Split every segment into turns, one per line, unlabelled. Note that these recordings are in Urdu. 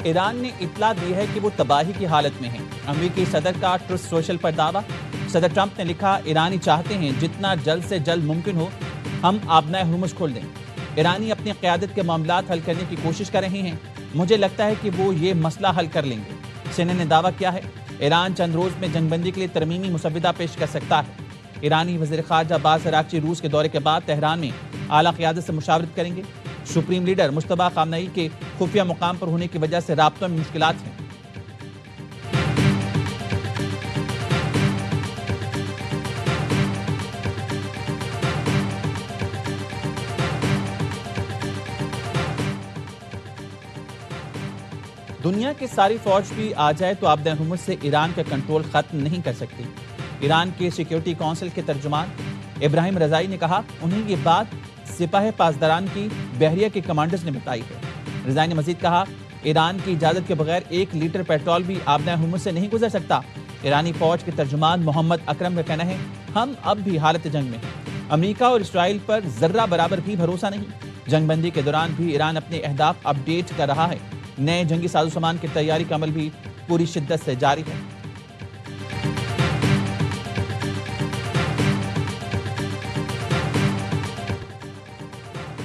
ایران نے اطلاع دی ہے کہ وہ تباہی کی حالت میں ہیں۔ امریکی صدر کا ٹروتھ سوشل پر دعویٰ۔ صدر ٹرمپ نے لکھا، ایرانی چاہتے ہیں جتنا جلد سے جلد ممکن ہو ہم آبنائے ہرمز کھول دیں۔ ایرانی اپنی قیادت کے معاملات حل کرنے کی کوشش کر رہے ہیں۔ مجھے لگتا ہے کہ وہ یہ مسئلہ حل کر لیں گے۔ CNN نے دعویٰ کیا ہے، ایران چند روز میں جنگ بندی کے لیے ترمیمی مسودہ پیش کر سکتا ہے۔ ایرانی وزیر خارجہ عباس عراقچی روس کے دورے کے بعد تہران میں اعلیٰ قیادت سے مشاورت کریں گے۔ سپریم لیڈر مجتبیٰ خامنئی کے خفیہ مقام پر ہونے کی وجہ سے رابطوں میں مشکلات ہیں۔ دنیا کی ساری فوج بھی آ جائے تو آبدہ ہرمز سے ایران کا کنٹرول ختم نہیں کر سکتی۔ ایران کے سیکیورٹی کونسل کے ترجمان ابراہیم رضائی نے کہا، انہیں یہ بات سپاہ پاسداران کی بحریہ کے کمانڈرز نے بتائی ہے۔ رضائی نے مزید کہا، ایران کی اجازت کے بغیر 1 لیٹر پیٹرول بھی آبدہ ہرمز سے نہیں گزر سکتا۔ ایرانی فوج کے ترجمان محمد اکرم کا کہنا ہے، ہم اب بھی حالت جنگ میں ہیں۔ امریکہ اور اسرائیل پر ذرہ برابر بھی بھروسہ نہیں۔ جنگ بندی کے دوران بھی ایران اپنے اہداف اپ ڈیٹ کر رہا ہے۔ نئے جنگی ساز و سامان کی تیاری کا عمل بھی پوری شدت سے جاری ہے۔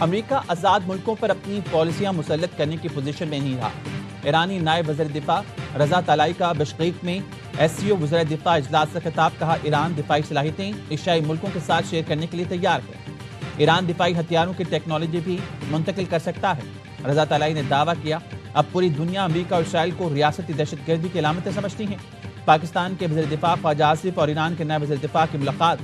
امریکہ آزاد ملکوں پر اپنی پالیسیاں مسلط کرنے کی پوزیشن میں نہیں رہا۔ ایرانی نائب وزیر دفاع رضا طلائی کا بشقیق میں SCO وزراء دفاع اجلاس سے خطاب، کہا ایران دفاعی صلاحیتیں ایشیائی ملکوں کے ساتھ شیئر کرنے کے لیے تیار ہے۔ ایران دفاعی ہتھیاروں کی ٹیکنالوجی بھی منتقل کر سکتا ہے۔ رضا طلائی نے دعویٰ کیا، اب پوری دنیا امریکہ اور اسرائیل کو ریاستی دہشت گردی کی علامتیں سمجھتی ہیں۔ پاکستان کے وزیر دفاع خواجہ آصف اور ایران کے نائب وزیر دفاع کی ملاقات،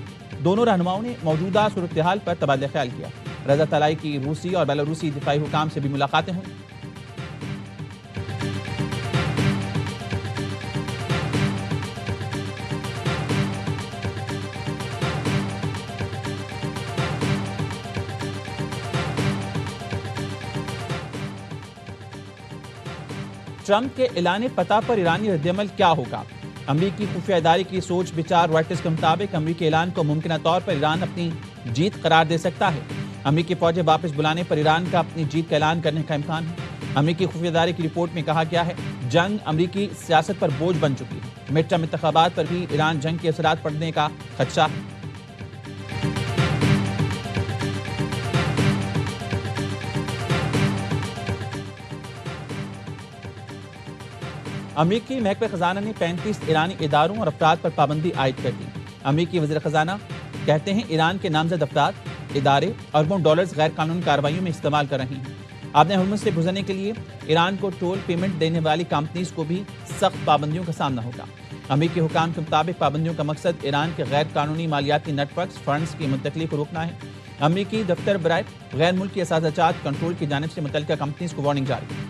دونوں رہنماؤں نے موجودہ صورتحال پر تبادلہ خیال کیا۔ رضا طلائی کی روسی اور بیلاروسی دفاعی حکام سے بھی ملاقاتیں ہوئیں۔ ٹرمپ کے اعلان پتہ پر ایرانی رد عمل کیا ہوگا؟ امریکی خفیہ ادارے کی سوچ بچار رائٹرز کے مطابق امریکی اعلان کو ممکنہ طور پر ایران اپنی جیت قرار دے سکتا ہے۔ امریکی فوجیں واپس بلانے پر ایران کا اپنی جیت کا اعلان کرنے کا امکان ہے۔ امریکی خفیہ ادارے کی رپورٹ میں کہا گیا ہے، جنگ امریکی سیاست پر بوجھ بن چکی ہے۔ مڈ ٹرم انتخابات پر بھی ایران جنگ کے اثرات پڑنے کا خدشہ ہے۔ امریکی محکمہ خزانہ نے 35 ایرانی اداروں اور افراد پر پابندی عائد کر دی۔ امریکی وزیر خزانہ کہتے ہیں ایران کے نامزد افراد، ادارے اربوں ڈالرز غیر قانونی کارروائیوں میں استعمال کر رہے ہیں۔ آبنہ ہرمز سے گزرنے کے لیے ایران کو ٹول پیمنٹ دینے والی کمپنیز کو بھی سخت پابندیوں کا سامنا ہوگا۔ امریکی حکام کے مطابق پابندیوں کا مقصد ایران کے غیر قانونی مالیاتی نیٹ ورکس فنڈز کی منتقلی کو روکنا ہے۔ امریکی دفتر برائے غیر ملکی اساتذہ جات کنٹرول کی جانب سے متعلقہ کمپنیز کو وارننگ جاری ہے۔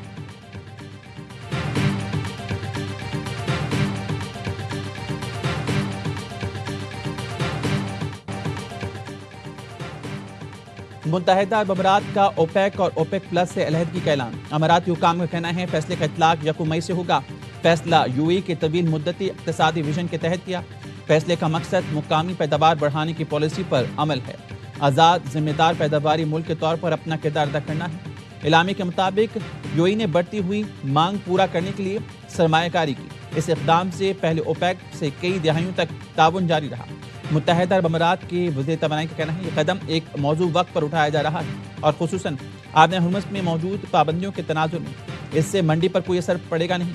متحدہ عرب امارات کا اوپیک اور اوپیک پلس سے علیحدگی کا اعلان۔ اماراتی حکام کا کہنا ہے، فیصلے کا اطلاق 1 مئی سے ہوگا۔ فیصلہ UAE کے طویل مدتی اقتصادی ویژن کے تحت کیا۔ فیصلے کا مقصد مقامی پیداوار بڑھانے کی پالیسی پر عمل ہے۔ آزاد ذمہ دار پیداواری ملک کے طور پر اپنا کردار ادا کرنا ہے۔ اعلامیہ کے مطابق UAE نے بڑھتی ہوئی مانگ پورا کرنے کے لیے سرمایہ کاری کی۔ اس اقدام سے پہلے اوپیک سے کئی دہائیوں تک تعاون جاری رہا۔ متحدہ عرب امارات کے وزیر توانائی کا کہنا ہے، یہ قدم ایک موضوع وقت پر اٹھایا جا رہا ہے اور خصوصاً آبنہ ہرمز میں موجود پابندیوں کے تناظر میں اس سے منڈی پر کوئی اثر پڑے گا نہیں۔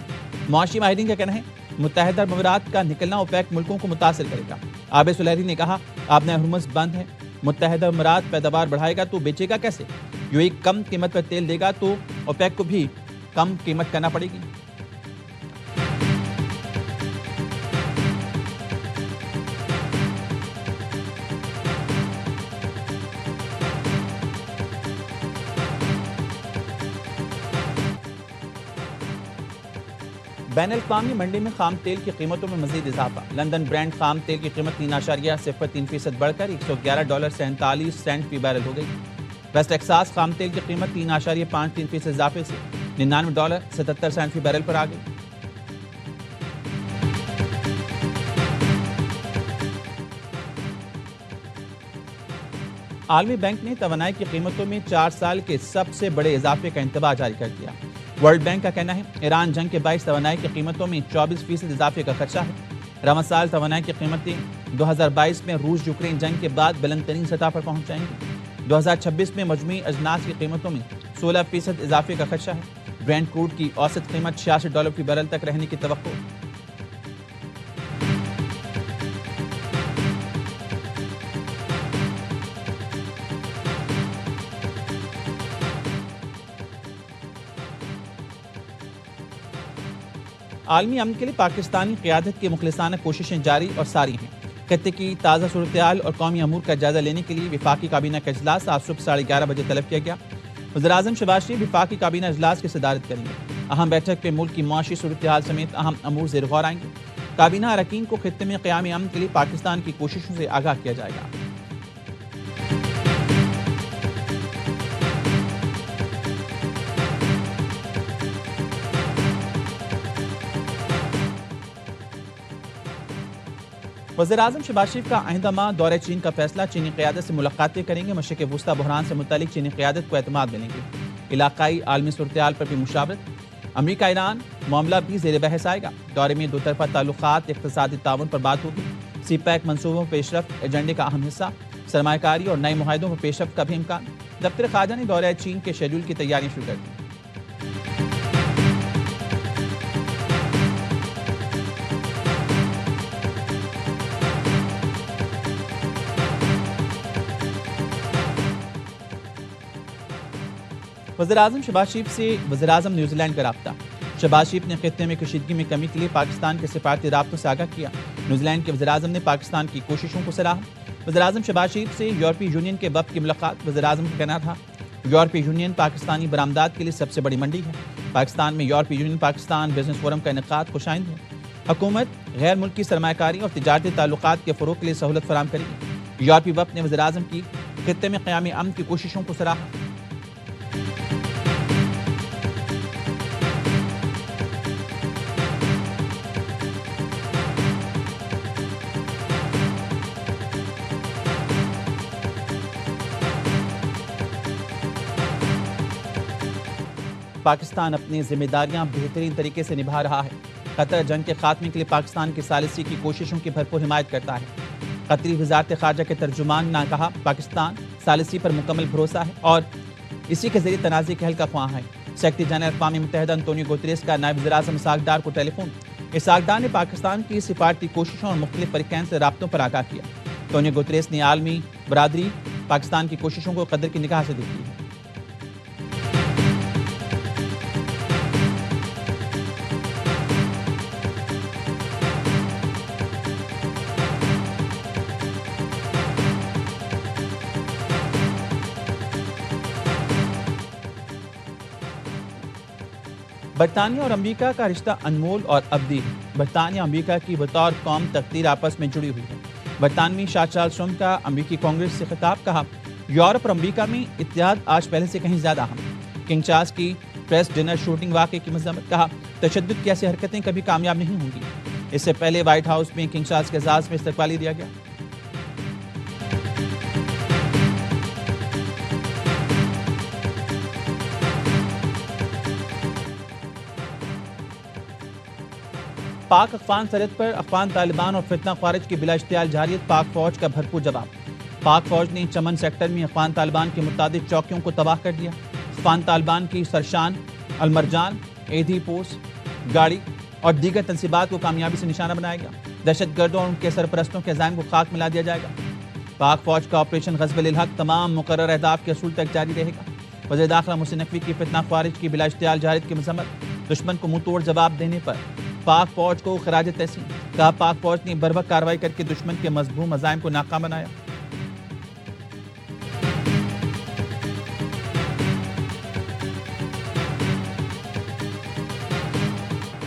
معاشی ماہرین کا کہنا ہے، متحدہ عرب امارات کا نکلنا اوپیک ملکوں کو متاثر کرے گا۔ عابد سلیری نے کہا، آبنہ ہرمز بند ہے، متحدہ عرب امارات پیداوار بڑھائے گا تو بیچے گا کیسے؟ UAE کم قیمت پر تیل دے گا تو اوپیک کو بھی کم قیمت کرنا پڑے گی۔ بین الاقوامی منڈی میں خام تیل کی قیمتوں میں مزید اضافہ۔ لندن برینڈ خام تیل کی قیمت 3.03% بڑھ کر $111.47 فی بیرل ہو گئی۔ ویسٹ ٹیکساس خام تیل کی قیمت 3.53% اضافے سے $99.77 فی بیرل پر آ گئی۔ عالمی بینک نے توانائی کی قیمتوں میں 4 سال کے سب سے بڑے اضافے کا انتباہ جاری کر دیا۔ ورلڈ بینک کا کہنا ہے ایران جنگ کے باعث توانائی کی قیمتوں میں 24% اضافے کا خدشہ ہے۔ رواں سال توانائی کی قیمتیں 2022 میں روس یوکرین جنگ کے بعد بلند ترین سطح پر پہنچ جائیں گی۔ 2026 میں مجموعی اجناس کی قیمتوں میں 16% اضافے کا خدشہ ہے۔ برینٹ کروڈ کی اوسط قیمت $66 فی بیرل تک رہنے کی توقع۔ عالمی امن کے لیے پاکستانی قیادت کی مخلصانہ کوششیں جاری اور ساری ہیں۔ خطے کی تازہ صورتحال اور قومی امور کا جائزہ لینے کے لیے وفاقی کابینہ کا اجلاس آج صبح 11:30 بجے طلب کیا گیا۔ وزیراعظم شہباز شریف وفاقی کابینہ اجلاس کی صدارت کریں گے۔ اہم بیٹھک میں ملک کی معاشی صورتحال سمیت اہم امور زیر غور آئیں گے۔ کابینہ اراکین کو خطے میں قیام امن کے لیے پاکستان کی کوششوں سے آگاہ کیا جائے گا۔ وزیراعظم شہباز شریف کا آئندہ ماہ دورہ چین کا فیصلہ، چینی قیادت سے ملاقاتیں کریں گے۔ مشرق وسطی بحران سے متعلق چینی قیادت کو اعتماد ملیں گے۔ علاقائی عالمی صورتحال پر بھی مشاورت۔ امریکہ ایران معاملہ بھی زیر بحث آئے گا۔ دورے میں دو طرفہ تعلقات، اقتصادی تعاون پر بات ہوگی۔ سی پیک منصوبوں پر پیش رفت ایجنڈے کا اہم حصہ۔ سرمایہ کاری اور نئے معاہدوں پر پیش رفت کا بھی امکان۔ دفتر خارجہ نے دورہ چین کے شیڈول کی تیاریاں شروع کر دی۔ وزیراعظم شہباز شریف سے وزیراعظم نیوزی لینڈ کا رابطہ۔ شہباز شریف نے خطے میں کشیدگی میں کمی کے لیے پاکستان کے سفارتی رابطوں سے آگاہ کیا۔ نیوزی لینڈ کے وزیراعظم نے پاکستان کی کوششوں کو سراہا۔ وزیراعظم شہباز شریف سے یورپی یونین کے وفد کی ملاقات۔ وزیراعظم کا کہنا تھا یورپی یونین پاکستانی برآمدات کے لیے سب سے بڑی منڈی ہے۔ پاکستان میں یورپی یونین پاکستان بزنس فورم کا انعقاد خوش آئند ہے۔ حکومت غیر ملکی سرمایہ کاری اور تجارتی تعلقات کے فروغ کے لیے سہولت فراہم کرے گی۔ یورپی وفد نے وزیراعظم کی خطے میں قیام امن کی کوششوں کو سراہا۔ پاکستان اپنی ذمہ داریاں بہترین طریقے سے نبھا رہا ہے۔ قطر جنگ کے خاتمے کے لیے پاکستان کی ثالثی کی کوششوں کی بھرپور حمایت کرتا ہے۔ قطری وزارت خارجہ کے ترجمان نے کہا پاکستان ثالثی پر مکمل بھروسہ ہے اور اسی کے ذریعے تنازع کے حل کا خواہاں ہے۔ سیکرٹری جنرل اقوام متحدہ انطونیو گوتریس کا نائب وزیر اعظم اسحاق ڈار کو ٹیلی فون۔ اسحاق ڈار نے پاکستان کی سفارتی کوششوں اور مختلف فریقین سے رابطوں پر آگاہ کیا۔ انطونیو گوتریس نے عالمی برادری پاکستان کی کوششوں کو قدر کی نگاہ سے دیکھی ہے۔ برطانیہ اور امریکہ کا رشتہ انمول اور ابدی ہے۔ برطانیہ امریکہ کی بطور قوم تقدیر آپس میں جڑی ہوئی ہے۔ برطانوی شاہ چارلس ٹرمپ کا امریکی کانگریس سے خطاب، کہا یورپ اور امریکہ میں اتحاد آج پہلے سے کہیں زیادہ اہم۔ کنگ چارلس کی پریس ڈنر شوٹنگ واقعے کی مذمت، کہا تشدد کی ایسی حرکتیں کبھی کامیاب نہیں ہوں گی۔ اس سے پہلے وائٹ ہاؤس میں کنگ چارلس کے اعزاز میں استقبالیہ دیا گیا۔ پاک افغان سرحد پر افغان طالبان اور فتنہ خوارج کی بلا اشتعال جارحیت، پاک فوج کا بھرپور جواب۔ پاک فوج نے چمن سیکٹر میں افغان طالبان کی متعدد چوکیوں کو تباہ کر دیا۔ افغان طالبان کی سرشان، المرجان، ایدھی پوسٹ گاڑی اور دیگر تنصیبات کو کامیابی سے نشانہ بنایا گیا۔ دہشت گردوں اور ان کے سرپرستوں کے عزائم کو خاک ملا دیا جائے گا۔ پاک فوج کا آپریشن غزب للحق تمام مقررہ اہداف کے حصول تک جاری رہے گا۔ وزیر داخلہ محسن نقوی کی فتنہ خوارج کی بلا اشتعال جارحیت کی مذمت، دشمن کو منہ توڑ جواب دینے پر پاک فوج کو خراج تحسین، کہا پاک فوج نے بروقت کارروائی کر کے دشمن کے مذموم عزائم کو ناکام بنایا۔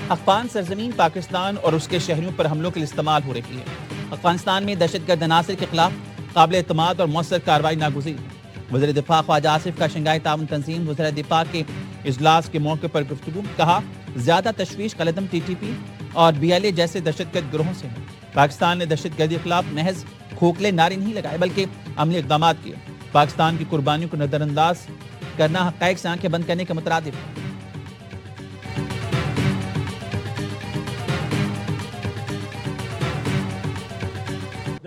افغان سرزمین پاکستان اور اس کے شہریوں پر حملوں کے لیے استعمال ہو رہی ہے۔ افغانستان میں دہشت گرد عناصر کے خلاف قابل اعتماد اور مؤثر کارروائی ناگزیر ہے۔ وزیر دفاع خواجہ آصف کا شنگھائی تعاون تنظیم وزراء دفاع کے اجلاس کے موقع پر گفتگو، کہا زیادہ تشویش قلعدم ٹی ٹی پی اور بی ایل اے جیسے دہشت گرد گروہوں سے ہے۔ پاکستان نے دہشت گردی کے خلاف محض کھوکھلے نعرے نہیں لگائے بلکہ عملی اقدامات کیے۔ پاکستان کی قربانیوں کو نظر انداز کرنا حقائق سے آنکھیں بند کرنے کے مترادف ہے۔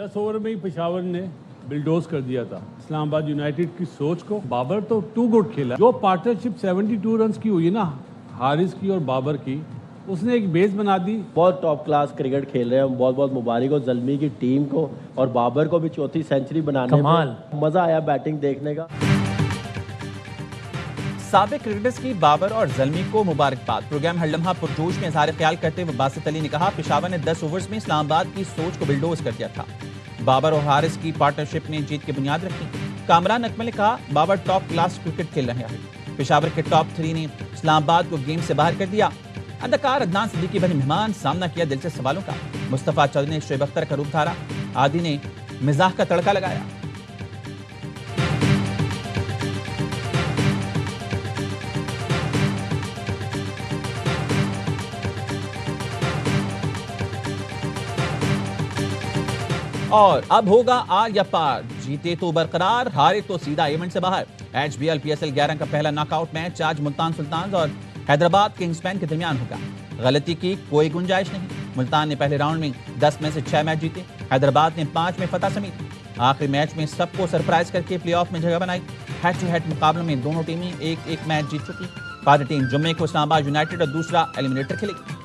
10 اوور میں ہی پشاور نے بلڈوز کر دیا تھا اسلام آباد یونائٹڈ کی سوچ کو. بابر تو ٹو گڈ کھیلا. جو پارٹنرشپ 72 رنز کی ہوئی نا حارث کی اور بابر کی, اس نے ایک بیس بنا دی.
بہت ٹاپ کلاس کرکٹ کھیل رہے ہیں. بہت بہت مبارک ہو زلمی کی ٹیم کو اور بابر کو بھی 4تھی سینچری بنانے میں مزہ آیا بیٹنگ دیکھنے کا.
سابق کرکٹرز کی بابر اور زلمی کو مبارکباد. پروگرام ہر لمحہ پرجوش میں اظہار خیال کرتے ہوئے باسط علی نے کہا پشاور نے 10 اوورز میں اسلام آباد کی سوچ کو بلڈوز کر دیا تھا. بابر اور حارث کی پارٹنرشپ نے جیت کی بنیاد رکھی. کامران اکمل نے کہا بابر ٹاپ کلاس کرکٹ کھیل رہے ہیں. پشاور کے ٹاپ 3 نے اسلام آباد کو گیم سے باہر کر دیا. اداکار عدنان صدیقی بنے مہمان, سامنا کیا دلچسپ سوالوں کا. مصطفیٰ چودھری نے شعیب اختر کا روپ دھارا. عادی نے مزاح کا تڑکا لگایا. اور اب ہوگا آر یا پار, جیتے تو برقرار, ہارے تو سیدھا ایونٹ سے باہر. HBL PSL 11 کا پہلا ناک آؤٹ میچ آج ملتان سلطانز اور حیدرآباد کنگز مین کے درمیان ہوگا. غلطی کی کوئی گنجائش نہیں. ملتان نے پہلے راؤنڈ میں 10 میں سے 6 میچ جیتے. حیدرآباد نے 5 میں فتح سمیت. آخری میچ میں سب کو سرپرائز کر کے پلے آف میں جگہ بنائی. ہیڈ ٹو ہیڈ مقابلوں میں دونوں ٹیمیں ایک ایک میچ جیت چکی. فاتح ٹیم جمعے کو اسلام آباد یونائٹڈ اور دوسرا ایلیمنیٹر کھیلے گی.